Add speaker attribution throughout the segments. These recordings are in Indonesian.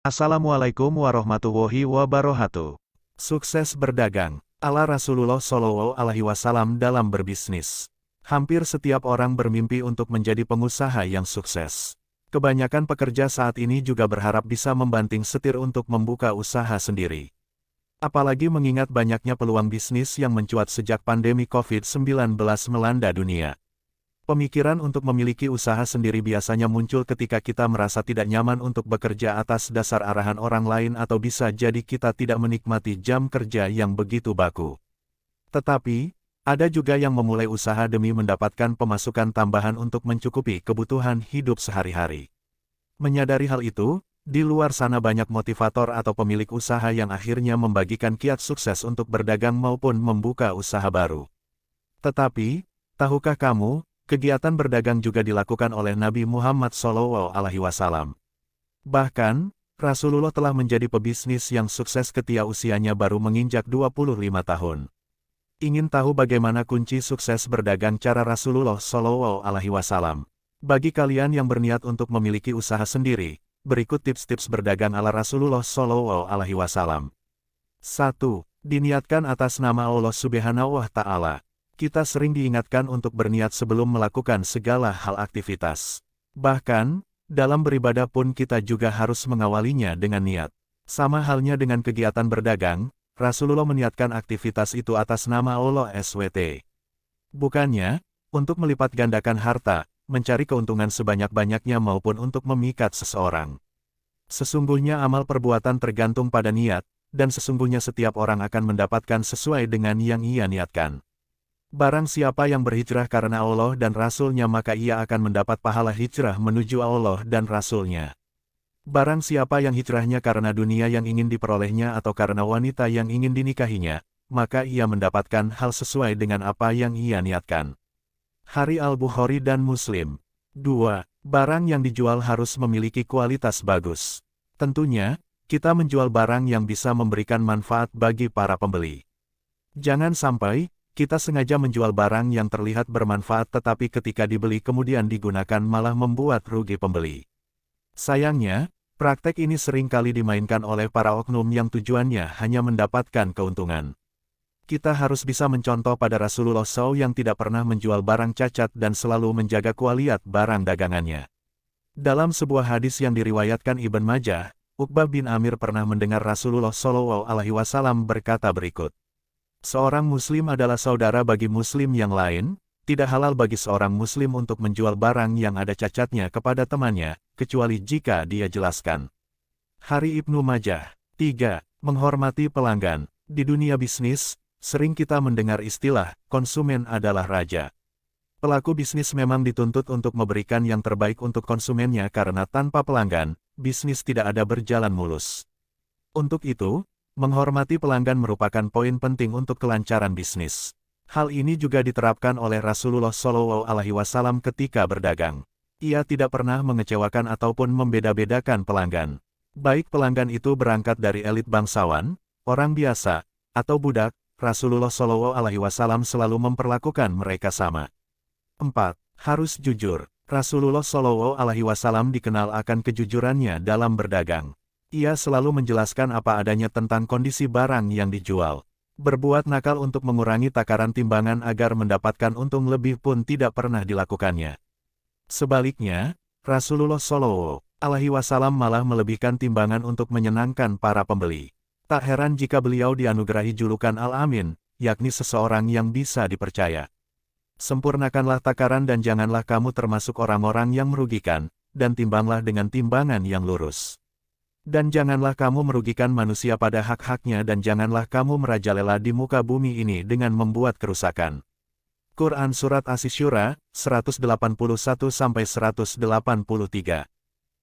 Speaker 1: Assalamualaikum warahmatullahi wabarakatuh. Sukses berdagang ala Rasulullah Shallallahu Alaihi Wasallam dalam berbisnis. Hampir setiap orang bermimpi untuk menjadi pengusaha yang sukses. Kebanyakan pekerja saat ini juga berharap bisa membanting setir untuk membuka usaha sendiri. Apalagi mengingat banyaknya peluang bisnis yang mencuat sejak pandemi COVID-19 melanda dunia. Pemikiran untuk memiliki usaha sendiri biasanya muncul ketika kita merasa tidak nyaman untuk bekerja atas dasar arahan orang lain atau bisa jadi kita tidak menikmati jam kerja yang begitu baku. Tetapi, ada juga yang memulai usaha demi mendapatkan pemasukan tambahan untuk mencukupi kebutuhan hidup sehari-hari. Menyadari hal itu, di luar sana banyak motivator atau pemilik usaha yang akhirnya membagikan kiat sukses untuk berdagang maupun membuka usaha baru. Tetapi, tahukah kamu, kegiatan berdagang juga dilakukan oleh Nabi Muhammad SAW. Bahkan, Rasulullah telah menjadi pebisnis yang sukses ketika usianya baru menginjak 25 tahun. Ingin tahu bagaimana kunci sukses berdagang cara Rasulullah SAW? Bagi kalian yang berniat untuk memiliki usaha sendiri, berikut tips-tips berdagang ala Rasulullah SAW. 1. Diniatkan atas nama Allah Subhanahu wa Ta'ala. Kita sering diingatkan untuk berniat sebelum melakukan segala hal aktivitas. Bahkan, dalam beribadah pun kita juga harus mengawalinya dengan niat. Sama halnya dengan kegiatan berdagang, Rasulullah meniatkan aktivitas itu atas nama Allah SWT. Bukannya, untuk melipat gandakan harta, mencari keuntungan sebanyak-banyaknya maupun untuk memikat seseorang. Sesungguhnya amal perbuatan tergantung pada niat, dan sesungguhnya setiap orang akan mendapatkan sesuai dengan yang ia niatkan. Barang siapa yang berhijrah karena Allah dan Rasul-Nya maka ia akan mendapat pahala hijrah menuju Allah dan Rasul-Nya. Barang siapa yang hijrahnya karena dunia yang ingin diperolehnya atau karena wanita yang ingin dinikahinya, maka ia mendapatkan hal sesuai dengan apa yang ia niatkan. Hari Al-Bukhari dan Muslim. 2. Barang yang dijual harus memiliki kualitas bagus. Tentunya, kita menjual barang yang bisa memberikan manfaat bagi para pembeli. Jangan sampai kita sengaja menjual barang yang terlihat bermanfaat tetapi ketika dibeli kemudian digunakan malah membuat rugi pembeli. Sayangnya, praktek ini sering kali dimainkan oleh para oknum yang tujuannya hanya mendapatkan keuntungan. Kita harus bisa mencontoh pada Rasulullah SAW yang tidak pernah menjual barang cacat dan selalu menjaga kualitas barang dagangannya. Dalam sebuah hadis yang diriwayatkan Ibn Majah, Uqbah bin Amir pernah mendengar Rasulullah SAW berkata berikut. Seorang muslim adalah saudara bagi muslim yang lain, tidak halal bagi seorang muslim untuk menjual barang yang ada cacatnya kepada temannya, kecuali jika dia jelaskan. Hari Ibnu Majah. 3. Menghormati pelanggan. Di dunia bisnis, sering kita mendengar istilah, konsumen adalah raja. Pelaku bisnis memang dituntut untuk memberikan yang terbaik untuk konsumennya karena tanpa pelanggan, bisnis tidak ada berjalan mulus. Untuk itu, menghormati pelanggan merupakan poin penting untuk kelancaran bisnis. Hal ini juga diterapkan oleh Rasulullah SAW ketika berdagang. Ia tidak pernah mengecewakan ataupun membeda-bedakan pelanggan. Baik pelanggan itu berangkat dari elit bangsawan, orang biasa, atau budak, Rasulullah SAW selalu memperlakukan mereka sama. 4. Harus jujur. Rasulullah SAW dikenal akan kejujurannya dalam berdagang. Ia selalu menjelaskan apa adanya tentang kondisi barang yang dijual. Berbuat nakal untuk mengurangi takaran timbangan agar mendapatkan untung lebih pun tidak pernah dilakukannya. Sebaliknya, Rasulullah SAW malah melebihkan timbangan untuk menyenangkan para pembeli. Tak heran jika beliau dianugerahi julukan Al-Amin, yakni seseorang yang bisa dipercaya. Sempurnakanlah takaran dan janganlah kamu termasuk orang-orang yang merugikan, dan timbanglah dengan timbangan yang lurus. Dan janganlah kamu merugikan manusia pada hak-haknya dan janganlah kamu merajalela di muka bumi ini dengan membuat kerusakan. Quran Surat Asy-Syura, 181-183.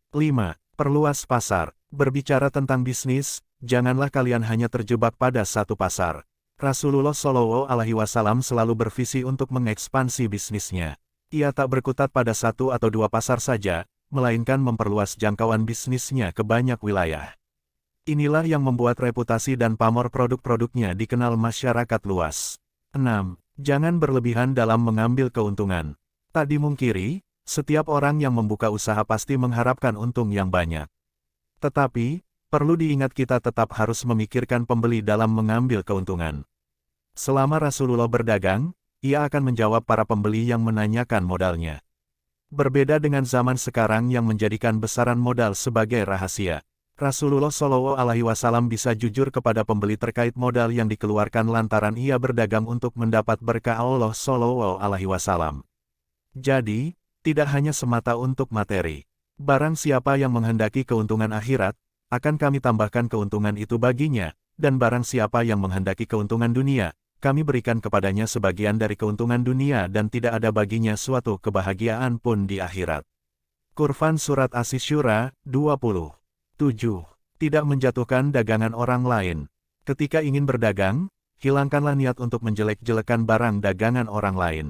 Speaker 1: 5. Perluas pasar. Berbicara tentang bisnis, janganlah kalian hanya terjebak pada satu pasar. Rasulullah SAW selalu bervisi untuk mengekspansi bisnisnya. Ia tak berkutat pada satu atau dua pasar saja, melainkan memperluas jangkauan bisnisnya ke banyak wilayah. Inilah yang membuat reputasi dan pamor produk-produknya dikenal masyarakat luas. 6. Jangan berlebihan dalam mengambil keuntungan. Tak dimungkiri, setiap orang yang membuka usaha pasti mengharapkan untung yang banyak. Tetapi, Perlu diingat kita tetap harus memikirkan pembeli dalam mengambil keuntungan. Selama Rasulullah berdagang, ia akan menjawab para pembeli yang menanyakan modalnya. Berbeda dengan zaman sekarang yang menjadikan besaran modal sebagai rahasia. Rasulullah Shallallahu Alaihi Wasallam bisa jujur kepada pembeli terkait modal yang dikeluarkan lantaran ia berdagang untuk mendapat berkah Allah Shallallahu Alaihi Wasallam. Jadi, tidak hanya semata untuk materi. Barang siapa yang menghendaki keuntungan akhirat, akan kami tambahkan keuntungan itu baginya, dan barang siapa yang menghendaki keuntungan dunia, kami berikan kepadanya sebagian dari keuntungan dunia dan tidak ada baginya suatu kebahagiaan pun di akhirat. Qur'an Surat Asy-Syura, 27. Tidak menjatuhkan dagangan orang lain. Ketika ingin berdagang, hilangkanlah niat untuk menjelek-jelekan barang dagangan orang lain.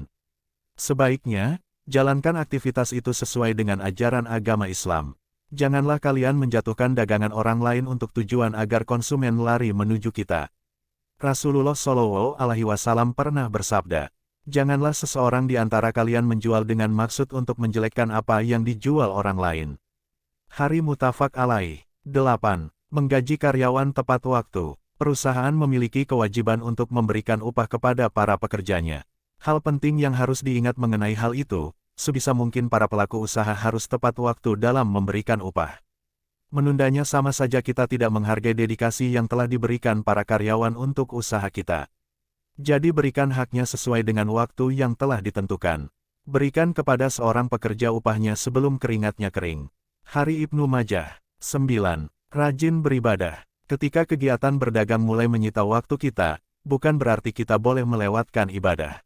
Speaker 1: Sebaiknya, jalankan aktivitas itu sesuai dengan ajaran agama Islam. Janganlah kalian menjatuhkan dagangan orang lain untuk tujuan agar konsumen lari menuju kita. Rasulullah Shallallahu Alaihi Wasallam pernah bersabda, janganlah seseorang di antara kalian menjual dengan maksud untuk menjelekkan apa yang dijual orang lain. Hari Muttafaq Alaih. 8. Menggaji karyawan tepat waktu. Perusahaan memiliki kewajiban untuk memberikan upah kepada para pekerjanya. Hal penting yang harus diingat mengenai hal itu, sebisa mungkin para pelaku usaha harus tepat waktu dalam memberikan upah. Menundanya sama saja kita tidak menghargai dedikasi yang telah diberikan para karyawan untuk usaha kita. Jadi berikan haknya sesuai dengan waktu yang telah ditentukan. Berikan kepada seorang pekerja upahnya sebelum keringatnya kering. Hari Ibnu Majah. 9. Rajin beribadah. Ketika kegiatan berdagang mulai menyita waktu kita, bukan berarti kita boleh melewatkan ibadah.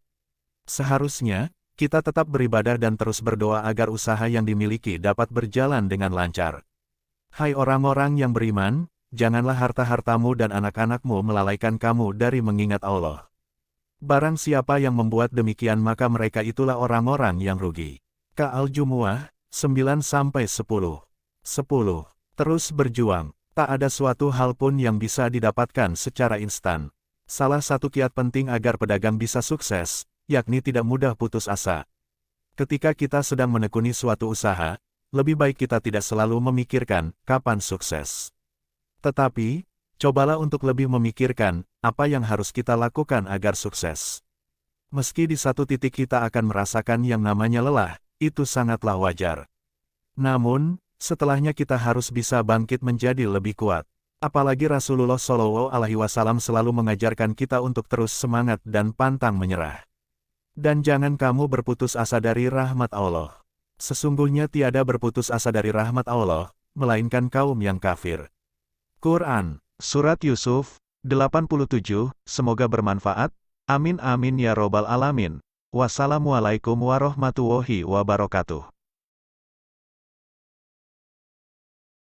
Speaker 1: Seharusnya, kita tetap beribadah dan terus berdoa agar usaha yang dimiliki dapat berjalan dengan lancar. Hai orang-orang yang beriman, janganlah harta-hartamu dan anak-anakmu melalaikan kamu dari mengingat Allah. Barang siapa yang membuat demikian maka mereka itulah orang-orang yang rugi. Al-Jumu'ah, 9-10. 10. Terus berjuang. Tak ada suatu hal pun yang bisa didapatkan secara instan. Salah satu kiat penting agar pedagang bisa sukses, yakni tidak mudah putus asa. Ketika kita sedang menekuni suatu usaha, lebih baik kita tidak selalu memikirkan kapan sukses. Tetapi, cobalah untuk lebih memikirkan apa yang harus kita lakukan agar sukses. Meski di satu titik kita akan merasakan yang namanya lelah, itu sangatlah wajar. Namun, setelahnya kita harus bisa bangkit menjadi lebih kuat. Apalagi Rasulullah Shallallahu Alaihi Wasallam selalu mengajarkan kita untuk terus semangat dan pantang menyerah. Dan jangan kamu berputus asa dari rahmat Allah. Sesungguhnya tiada berputus asa dari rahmat Allah, melainkan kaum yang kafir. Quran, Surat Yusuf, 87, semoga bermanfaat. Amin amin ya robbal alamin. Wassalamualaikum warahmatullahi wabarakatuh.